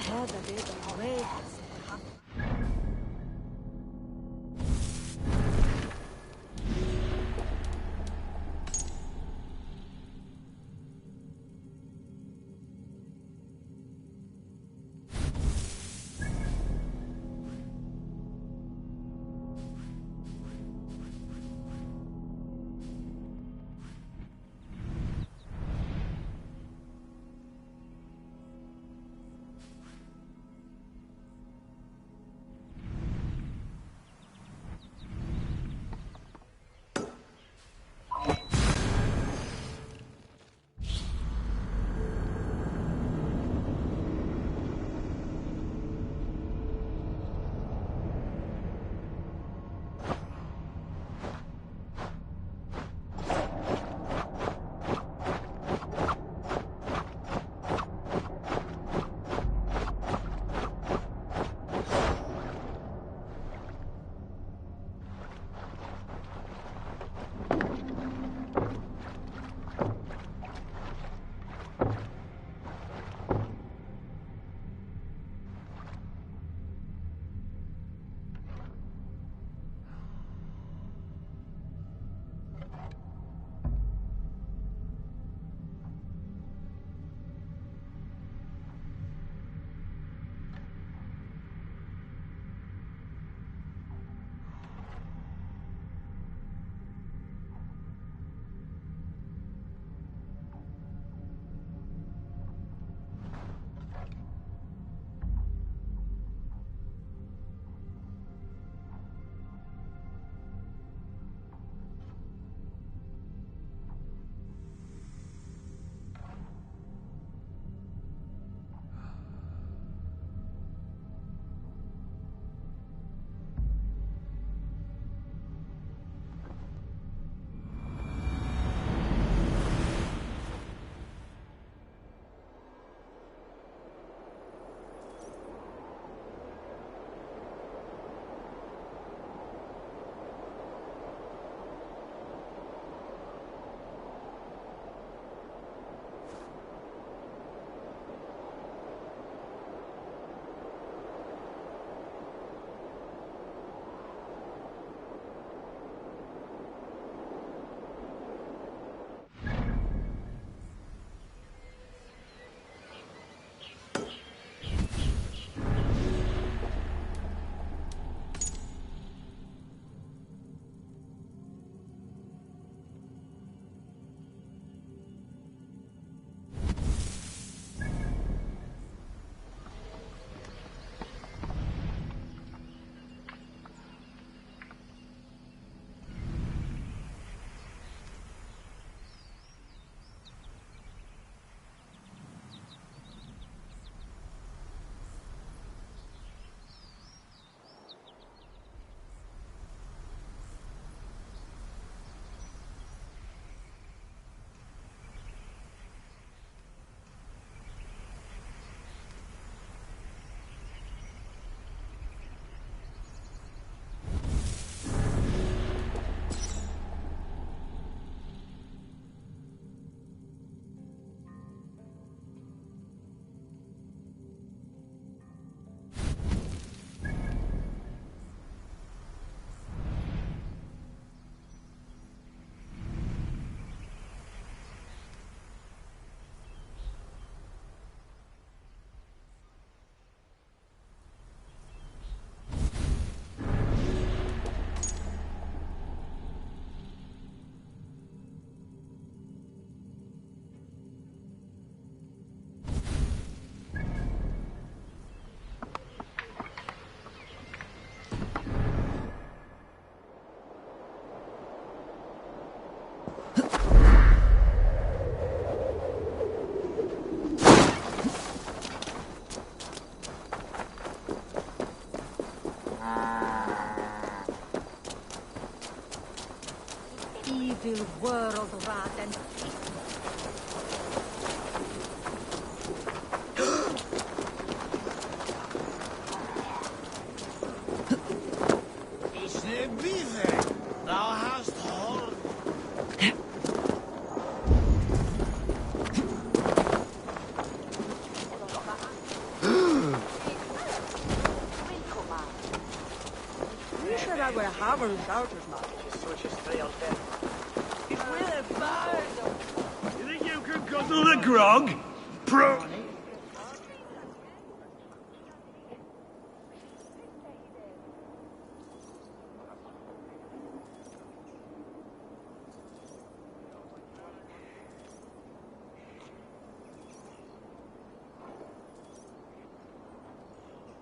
هذا بيض الغريب. hammer and garters, man. It's really bad. You think you can guzzle the grog? Pro...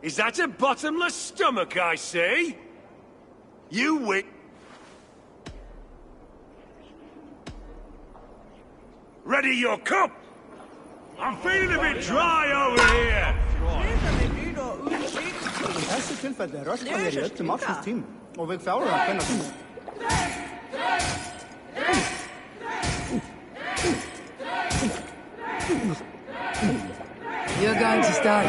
Is that a bottomless stomach I see? You wit... Ready your cup! I'm feeling a bit dry over here! I þessu tilfelli er röskvað í öllum ársins tím og við klárum að hvenna sem. You're going to start.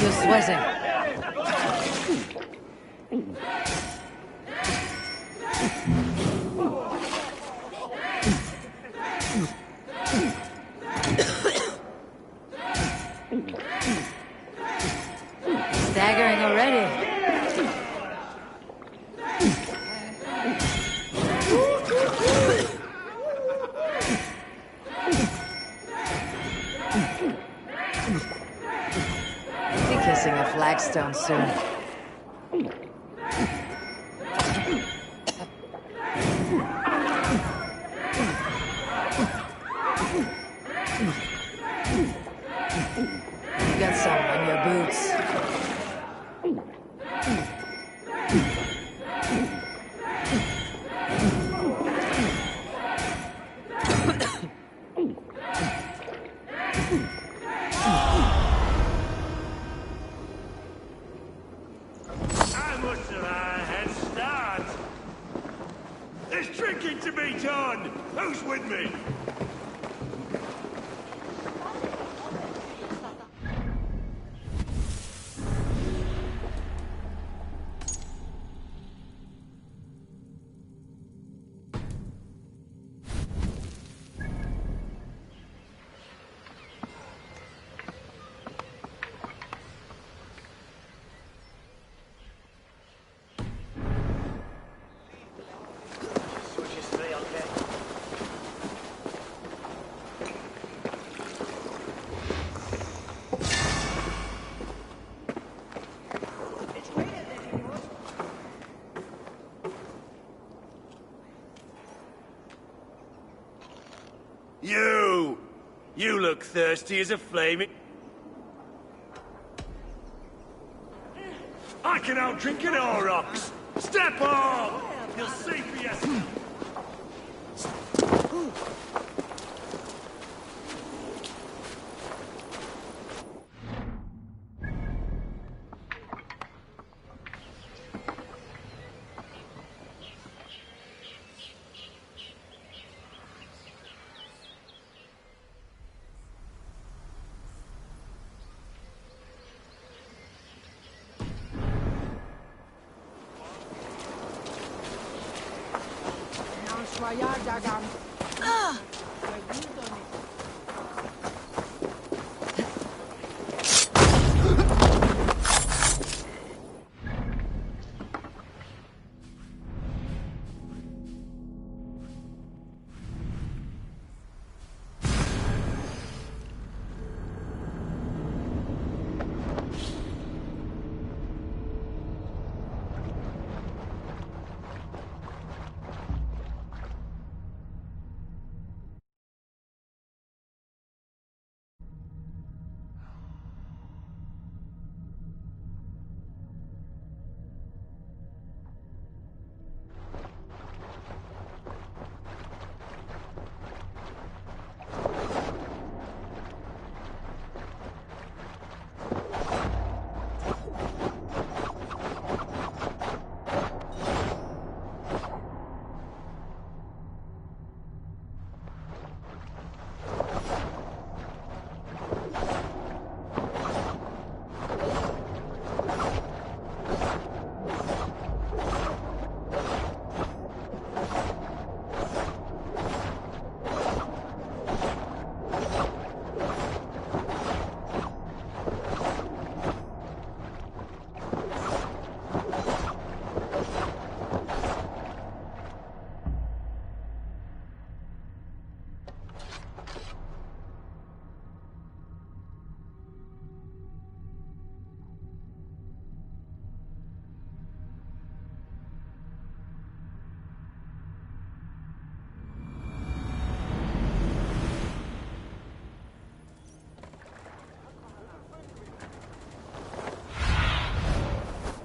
You're sweating. Staggering already. Be kissing a flagstone soon. You got some on your boots. How much of a head start? There's drinking to be done! Who's with me? You look thirsty as a flame. I can out-drink an Aurochs. Step on! You'll see for yourself.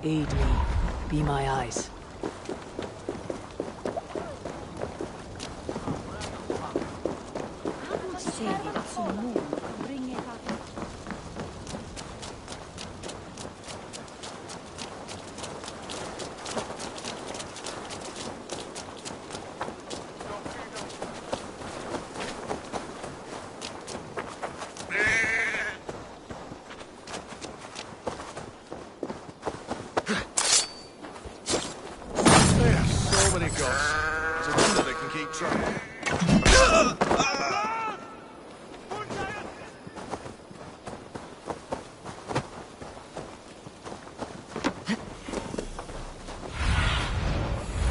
Aid me. Be my eyes.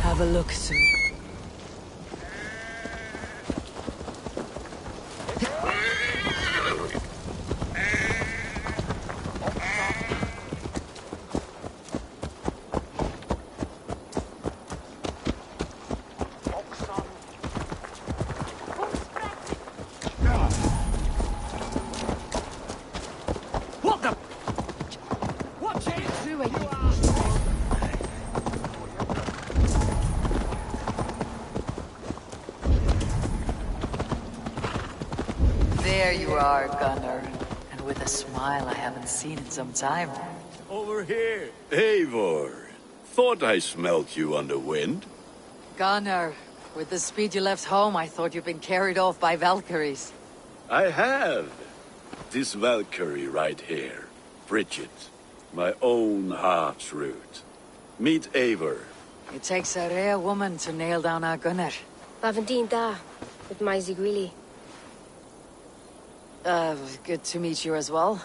Have a look soon. What the? Watch it! There you are, Gunnar. And with a smile I haven't seen in some time. Over here. Eivor. Thought I smelt you on the wind. Gunnar, with the speed you left home, I thought you'd been carried off by Valkyries. I have. This Valkyrie right here. Bridget. My own heart's root. Meet Eivor. It takes a rare woman to nail down our Gunnar. Bavendine da, with Maisie Greeley. Good to meet you as well.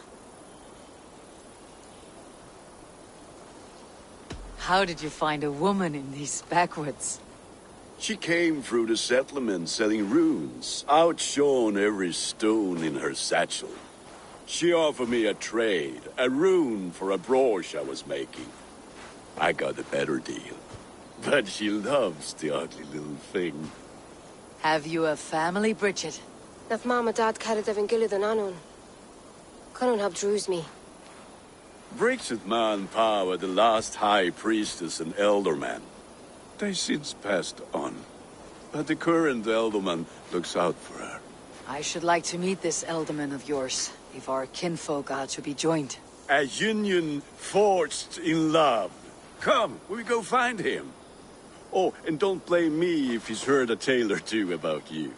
How did you find a woman in these backwoods? She came through the settlement selling runes, outshone every stone in her satchel. She offered me a trade, a rune for a brooch I was making. I got a better deal. But she loves the ugly little thing. Have you a family, Bridget? Naf mama dad carried Evan Gillid and Anun. Cannon have drews me. Bridget Man Power, the last high priestess and elderman. They since passed on. But the current elderman looks out for her. I should like to meet this elderman of yours, if our kinfolk are to be joined. A union forged in love. Come, we go find him. Oh, and don't blame me if he's heard a tale or two about you.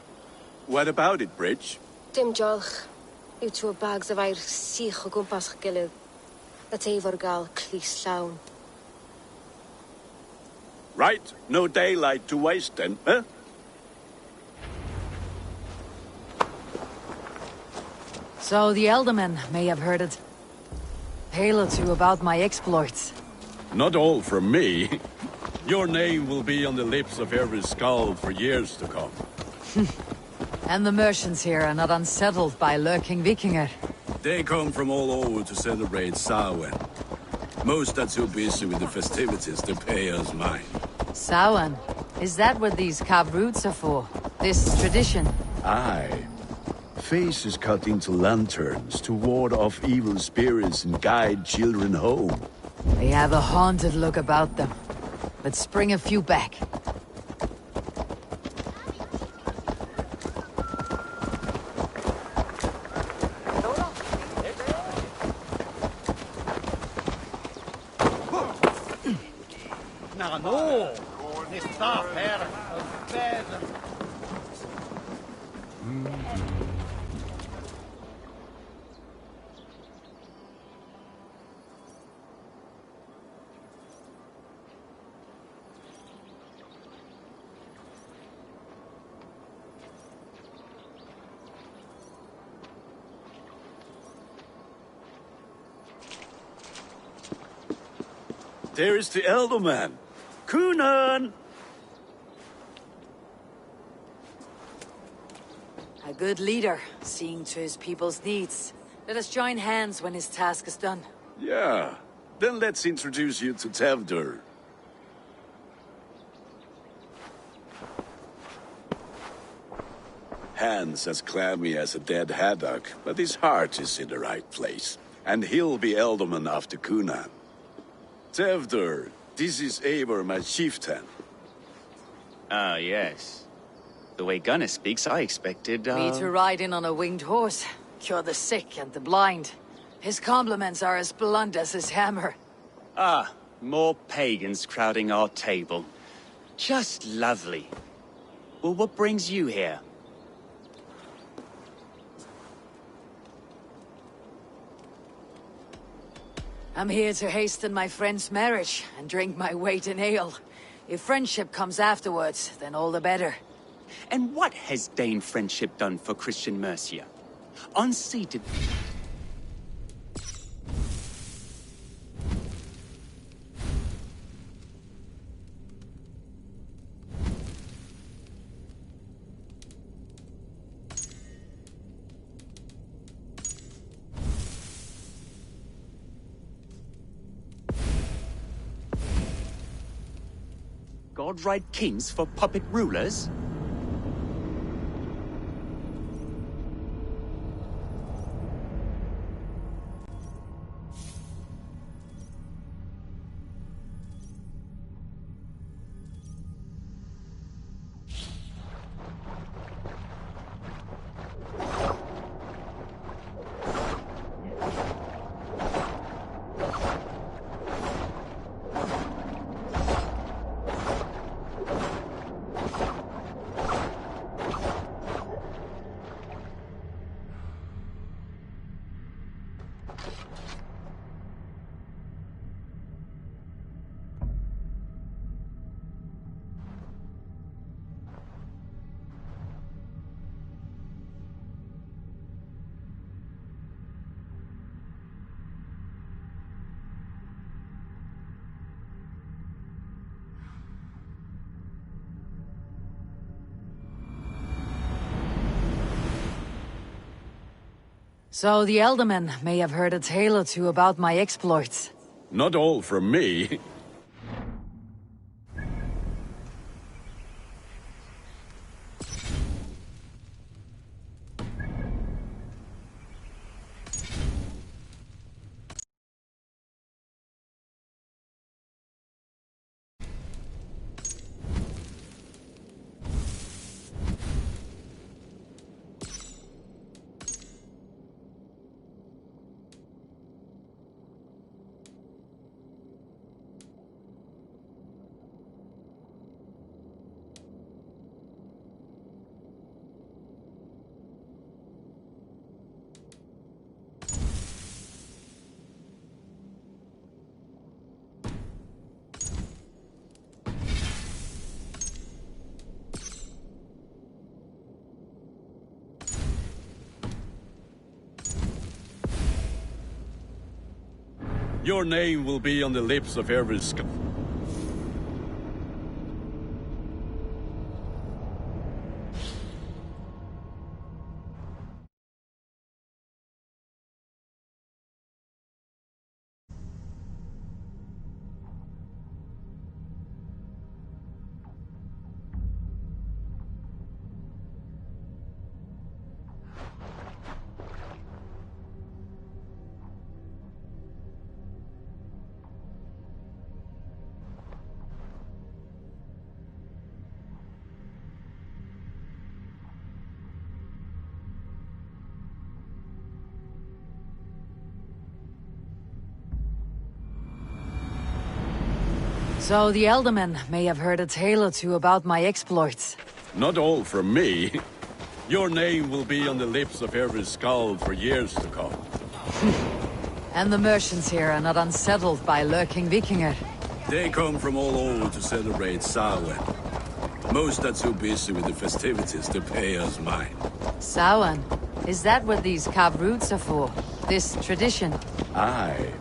What about it, Bridge? Dim jolch. You two bags of air sich o gwmpas Gillid. That Eivor gal clis llawn. Right, no daylight to waste then, huh? So the Eldermen may have heard it. Tale or two about my exploits. Not all from me. Your name will be on the lips of every skull for years to come. And the merchants here are not unsettled by lurking Vikinger. They come from all over to celebrate Samhain. Most are too busy with the festivities to pay us mind. Samhain? Is that what these carved roots are for? This tradition? Aye. Faces cut into lanterns to ward off evil spirits and guide children home. They have a haunted look about them. Let's bring a few back. No, ni stop här. Väder. There is the Elderman. Kunan! A good leader, seeing to his people's needs. Let us join hands when his task is done. Yeah. Then let's introduce you to Tevdur. Hands as clammy as a dead haddock, but his heart is in the right place. And he'll be Elderman after Kunan. Tevder, this is Eivor, my chieftain. Ah, yes. The way Gunnar speaks, I expected, Me to ride in on a winged horse, cure the sick and the blind. His compliments are as blunt as his hammer. Ah, more pagans crowding our table. Just lovely. Well, what brings you here? I'm here to hasten my friend's marriage and drink my weight in ale. If friendship comes afterwards, then all the better. And what has Dane friendship done for Christian Mercia? Unseated... God ride kings for puppet rulers? So the Elderman may have heard a tale or two about my exploits. Not all from me. Your name will be on the lips of every skull. So the Elderman may have heard a tale or two about my exploits. Not all from me. Your name will be on the lips of every skull for years to come. And the merchants here are not unsettled by lurking Vikinger. They come from all over to celebrate Samhain. Most are too busy with the festivities to pay us mind. Samhain? Is that what these carved roots are for? This tradition? Aye.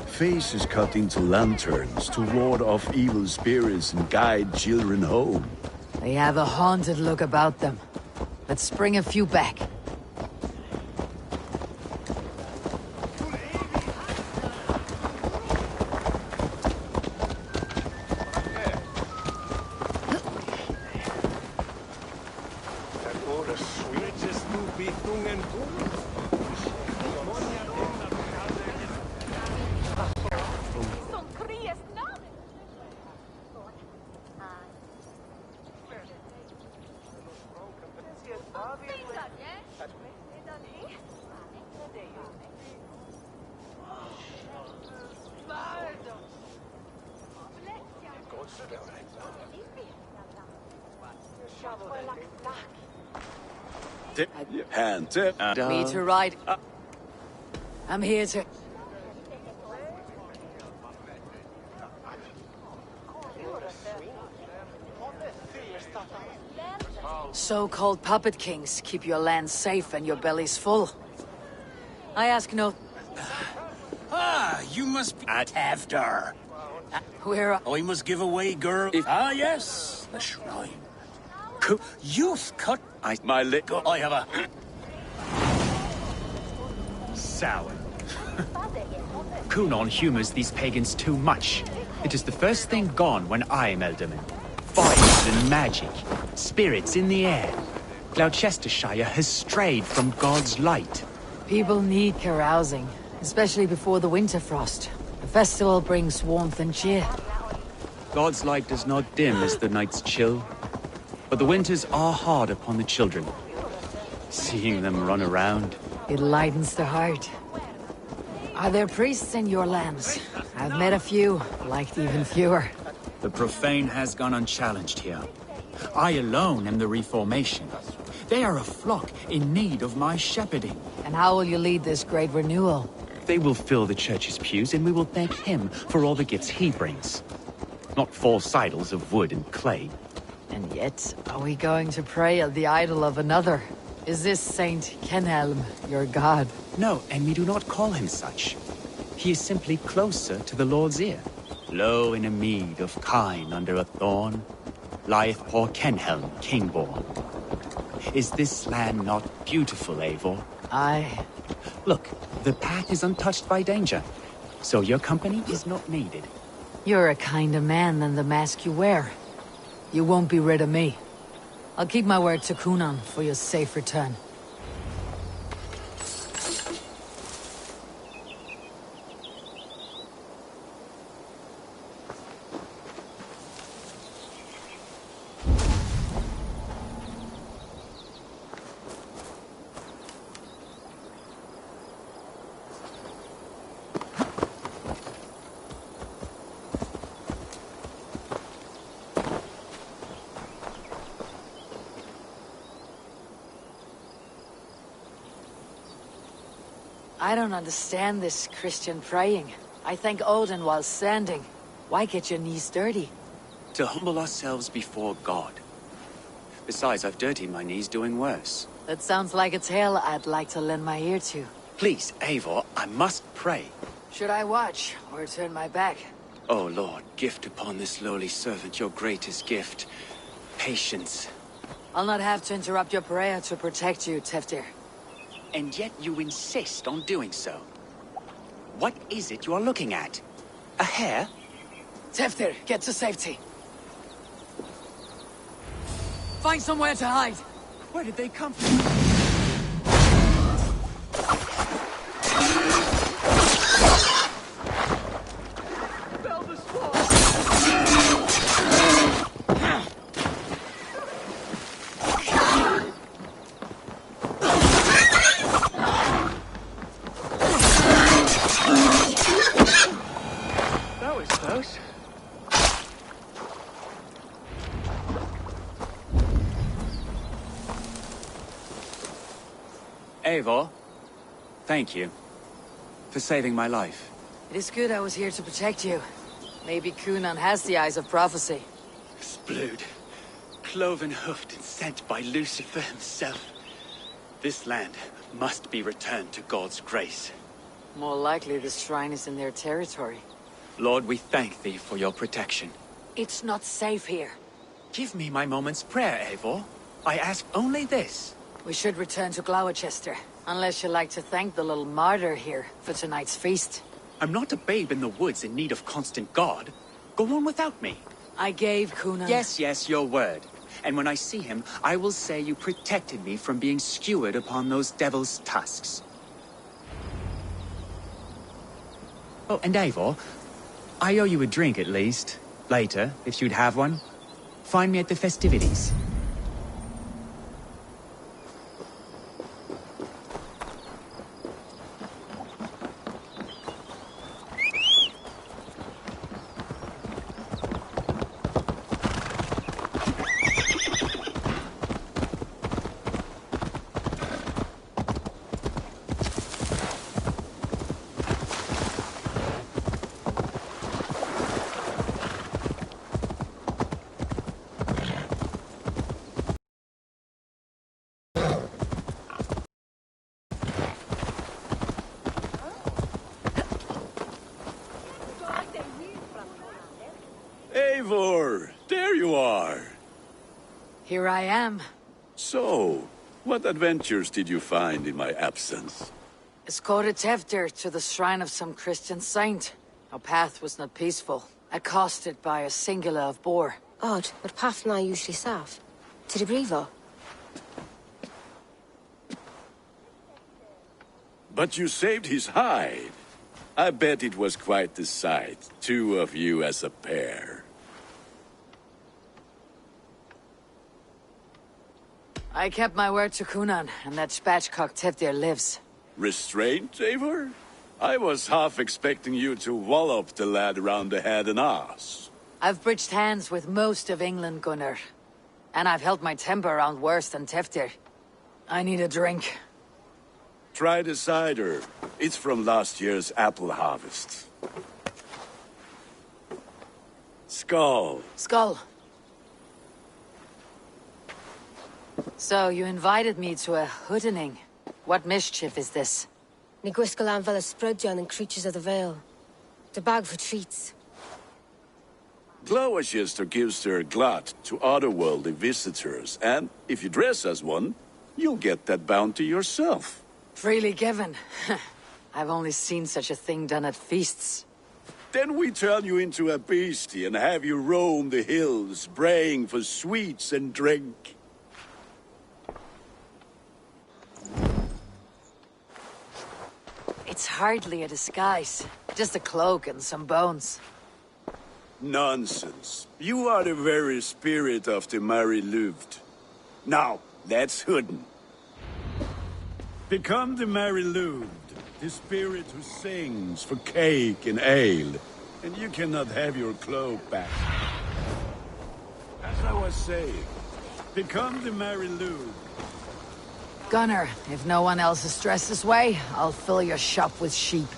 Faces cut into lanterns to ward off evil spirits and guide children home. They have a haunted look about them. Let's bring a few back. Tip. Hand tip. Me to ride. I'm here to... So-called puppet kings keep your lands safe and your bellies full. I ask no... Ah, you must be Tavdar. Where... I must give away, girl. Ah, yes, the shrine. You've cut... My lip. I have a... Sour. Kunon humors these pagans too much. It is the first thing gone when I am Elderman. Fires and magic, spirits in the air. Gloucestershire has strayed from God's light. People need carousing, especially before the winter frost. The festival brings warmth and cheer. God's light does not dim as the nights chill, but the winters are hard upon the children. Seeing them run around... It lightens the heart. Are there priests in your lands? I've met a few, liked even fewer. The profane has gone unchallenged here. I alone am the Reformation. They are a flock in need of my shepherding. And how will you lead this great renewal? They will fill the church's pews, and we will thank him for all the gifts he brings. Not false idols of wood and clay. And yet, are we going to pray at the idol of another? Is this Saint Kenelm your god? No, and we do not call him such. He is simply closer to the Lord's ear. Low in a mead of kine under a thorn, lieth poor Kenhelm, king-born. Is this land not beautiful, Eivor? Aye. Look, the path is untouched by danger, so your company is not needed. You're a kinder man than the mask you wear. You won't be rid of me. I'll keep my word to Kunan for your safe return. I don't understand this Christian praying. I thank Odin while standing. Why get your knees dirty? To humble ourselves before God. Besides, I've dirtied my knees doing worse. That sounds like a tale I'd like to lend my ear to. Please, Eivor, I must pray. Should I watch, or turn my back? Oh Lord, gift upon this lowly servant your greatest gift. Patience. I'll not have to interrupt your prayer to protect you, Teftir. And yet you insist on doing so. What is it you are looking at? A hare? Teftir, get to safety. Find somewhere to hide. Where did they come from? Eivor, thank you for saving my life. It is good I was here to protect you. Maybe Kunan has the eyes of prophecy. Splood, cloven-hoofed and sent by Lucifer himself. This land must be returned to God's grace. More likely this shrine is in their territory. Lord, we thank thee for your protection. It's not safe here. Give me my moment's prayer, Eivor. I ask only this. We should return to Gloucester, unless you'd like to thank the little martyr here for tonight's feast. I'm not a babe in the woods in need of constant guard. Go on without me. I gave Kunan... Yes, your word. And when I see him, I will say you protected me from being skewered upon those devil's tusks. Oh, and Eivor, I owe you a drink at least. Later, if you'd have one. Find me at the festivities. Eivor! There you are! Here I am. So, what adventures did you find in my absence? Escorted Tewdwr to the shrine of some Christian saint. Our path was not peaceful, accosted by a singular of boar. Odd, but path na usually safe. To the brifo. But you saved his hide. I bet it was quite the sight, two of you as a pair. I kept my word to Cunan, and that spatchcock Tewdwr lives. Restraint, Eivor? I was half expecting you to wallop the lad around the head and ass. I've bridged hands with most of England, Gunnar. And I've held my temper around worse than Tewdwr. I need a drink. Try the cider. It's from last year's apple harvest. Skull. Skull. So, you invited me to a hoodening. What mischief is this? Ni gwisgolan fel ysbrydion and creatures of the Vale. The bag for treats. Glowachester gives their glut to otherworldly visitors, and if you dress as one, you'll get that bounty yourself. Freely given. I've only seen such a thing done at feasts. Then we turn you into a beastie and have you roam the hills, braying for sweets and drink. It's hardly a disguise. Just a cloak and some bones. Nonsense. You are the very spirit of the Mari Luft. Now, let's hooden. Become the Mari Luft, the spirit who sings for cake and ale, and you cannot have your cloak back. As I was saying, become the Mari Luft. Gunnar, if no one else is dressed this way, I'll fill your shop with sheep.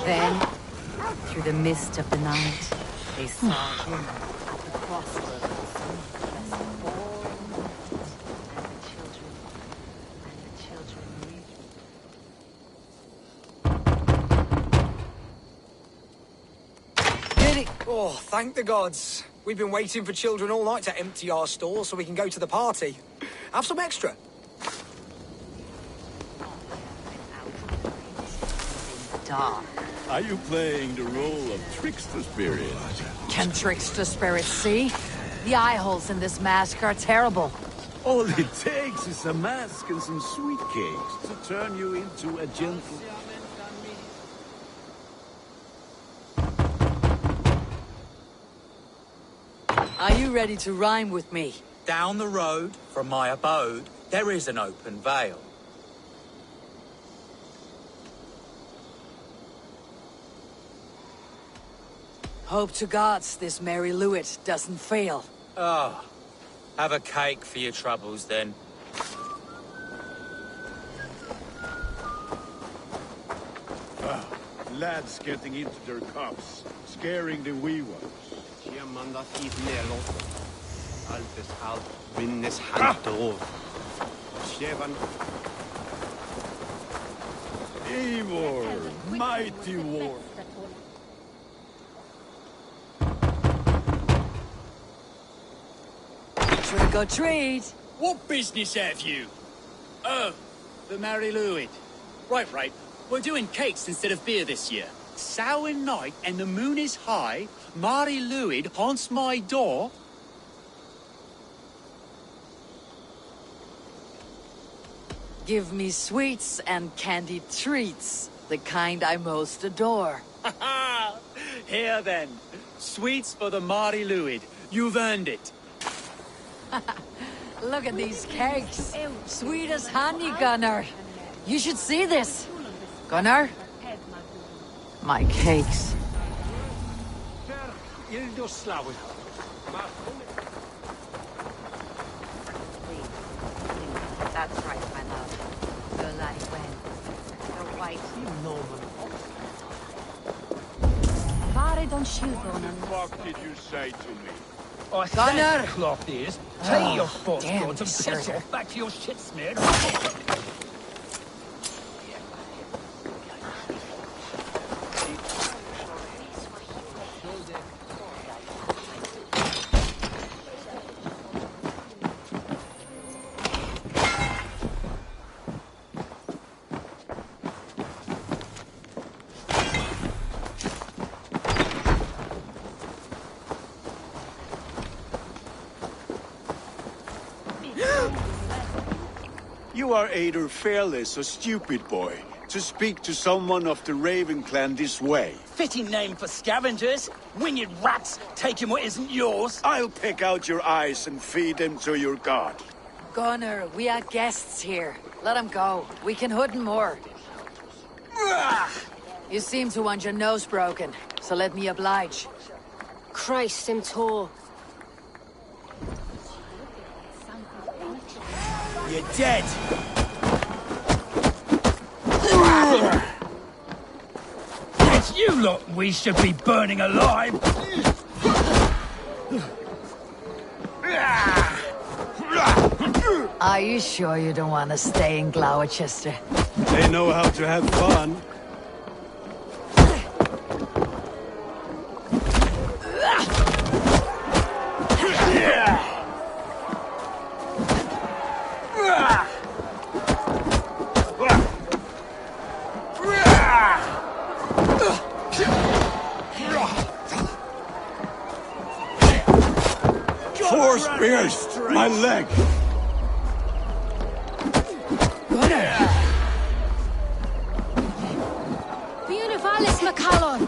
Then, through the mist of the night, they saw him at the crossroads. Oh, thank the gods. We've been waiting for children all night to empty our stores so we can go to the party. Have some extra. Dark. Are you playing the role of trickster spirit? Can trickster spirits see? The eye holes in this mask are terrible. All it takes is a mask and some sweet cakes to turn you into a gentle... Are you ready to rhyme with me? Down the road from my abode, there is an open vale. Hope to gods this Mari Luft doesn't fail. Ah, have a cake for your troubles then. Lads getting into their cups, scaring the wee ones. Eivor, mighty war. Trick or treat. What business have you? Oh, the Mari Luft. Right. We're doing cakes instead of beer this year. Samhain night and the moon is high. Mari Luft haunts my door. Give me sweets and candied treats, the kind I most adore. Here then, sweets for the Mari Luft. You've earned it. Look at these cakes. Sweet as honey, Gunnar. You should see this. Gunnar? My cakes. That's right, my love. Your life went. Your white. Fare don What the fuck did you say to me? I Gunnar! thank cloth ears. Take your sports damn gods and piss deserter. off back to your shit smeared. You are either fearless or stupid, boy, to speak to someone of the Raven clan this way. Fitting name for scavengers. Winged rats taking what isn't yours. I'll pick out your eyes and feed them to your god. Gunnar, we are guests here. Let him go. We can hood him more. You seem to want your nose broken, so let me oblige. Christ, him tall. You're dead. It's you lot we should be burning alive. Are you sure you don't want to stay in Gloucester? They know how to have fun. Four spears! My leg! Beautifalis Macallon!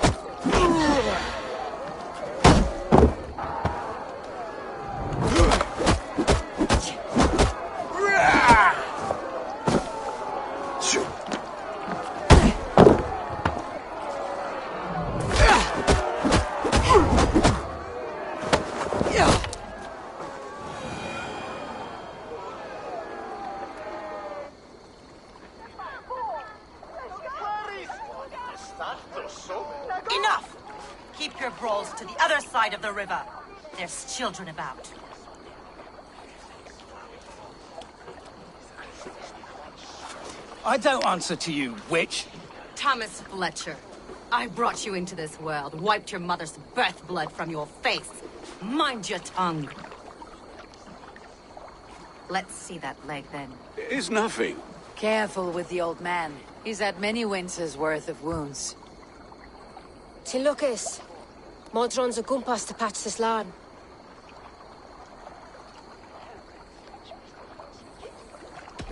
Enough! Keep your brawls to the other side of the river. There's children about. I don't answer to you, witch. Thomas Fletcher, I brought you into this world, wiped your mother's birth blood from your face. Mind your tongue. Let's see that leg, then. It's nothing. Careful with the old man. He's had many winters' worth of wounds. Tilukis. Modron's a gumpas to patch this lawn.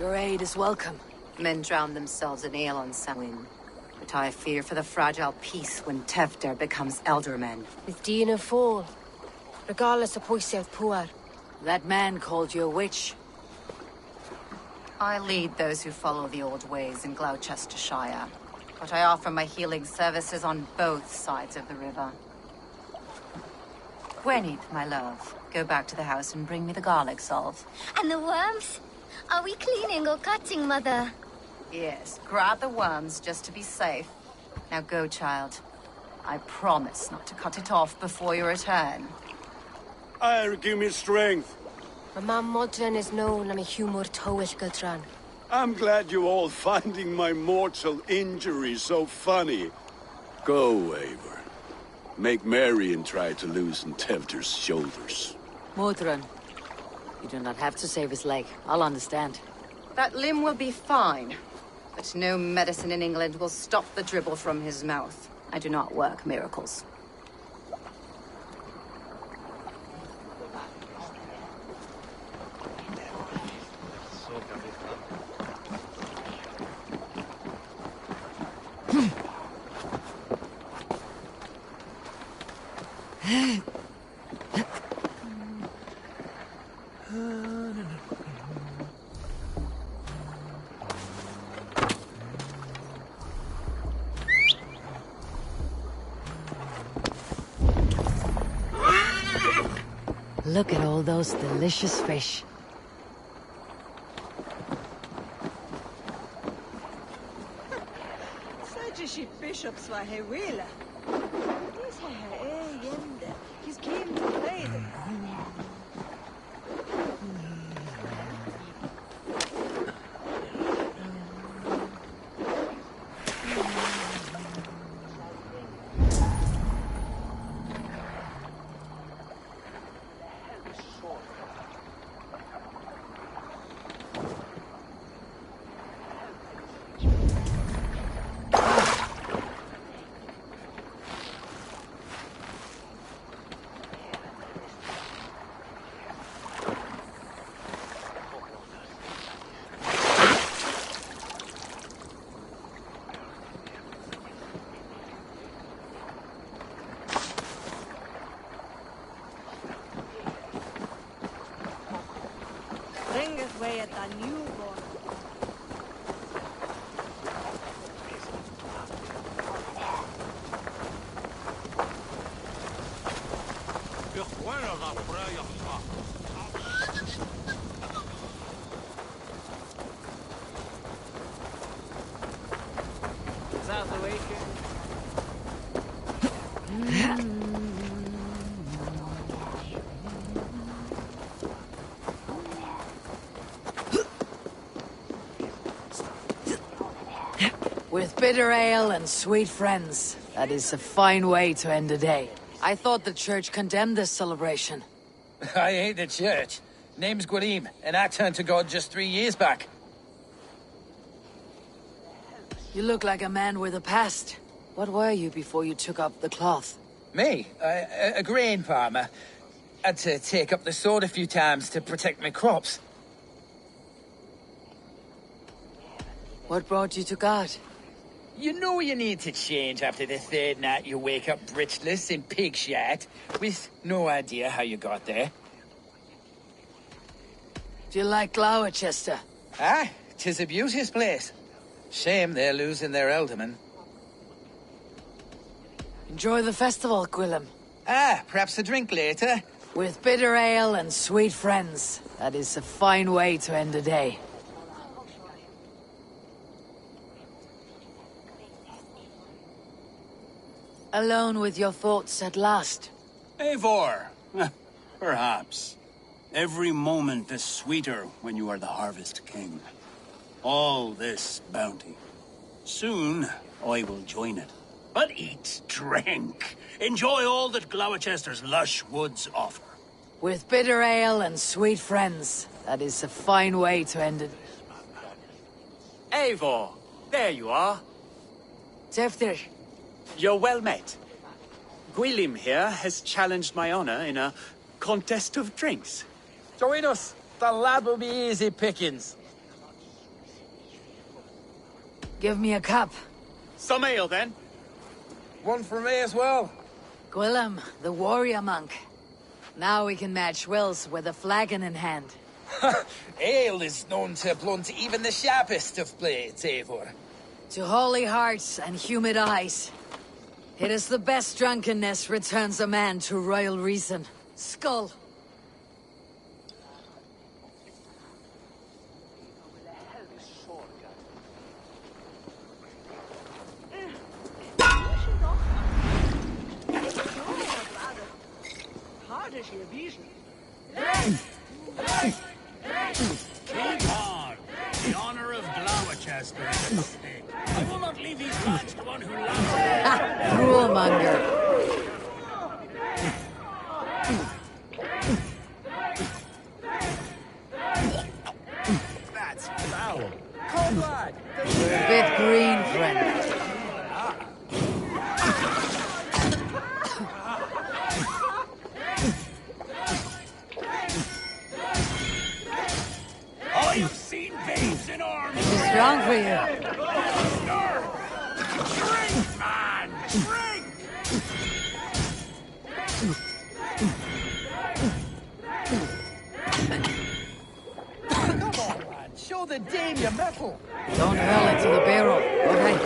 Your aid is welcome. Men drown themselves in ale on Samhain. But I fear for the fragile peace when Tevder becomes eldermen. With Dina fall. Regardless of Poisev Puar. That man called you a witch. I lead those who follow the old ways in Gloucestershire. But I offer my healing services on both sides of the river. Gwenith, my love, go back to the house and bring me the garlic salve. And the worms? Are we cleaning or cutting, Mother? Yes, grab the worms just to be safe. Now go, child. I promise not to cut it off before you return. Give me strength. My mam Modron is known am a humor towish Gultran. I'm glad you all finding my mortal injury so funny. Go, Eivor. Make merry and try to loosen Tevder's shoulders. Modron, you do not have to save his leg. I'll understand. That limb will be fine. But no medicine in England will stop the dribble from his mouth. I do not work miracles. Look at all those delicious fish. Sagishi bishops var hevila. These are yende. He's came to play them. Way at the newborn. Is that the weekend? With bitter ale and sweet friends. That is a fine way to end a day. I thought the church condemned this celebration. I hate the church. Name's Gwarim, and I turned to God just 3 years back. You look like a man with a past. What were you before you took up the cloth? Me? A grain farmer. Had to take up the sword a few times to protect my crops. What brought you to God? You know you need to change after the third night you wake up britchless in pig shat, with no idea how you got there. Do you like Gloucester? Ah, 'tis a beauteous place. Shame they're losing their alderman. Enjoy the festival, Gwillem. Ah, perhaps a drink later. With bitter ale and sweet friends. That is a fine way to end a day. Alone with your thoughts at last. Eivor. Perhaps. Every moment is sweeter when you are the Harvest King. All this bounty. Soon, I will join it. But eat, drink, enjoy all that Gloucester's lush woods offer. With bitter ale and sweet friends. That is a fine way to end it. Eivor, there you are. Teftir. You're well met. Gwilym here has challenged my honor in a contest of drinks. Join us. The lad will be easy pickings. Give me a cup. Some ale, then. One for me as well. Gwillem, the warrior monk. Now we can match wills with a flagon in hand. Ale is known to blunt even the sharpest of blades, Eivor. To holy hearts and humid eyes. It is the best drunkenness returns a man to royal reason. Skull. Keep on. The honor of Gloucester is at stake. I will not leave these lands to one who loves Cruelmonger. That's foul. Come lad. You're a bit green, friend. I have seen babes in arms. Too strong for you. Drink, man! Drink! Come on, lad. Show the dame your mettle. Don't hurl it to the barrel. Okay.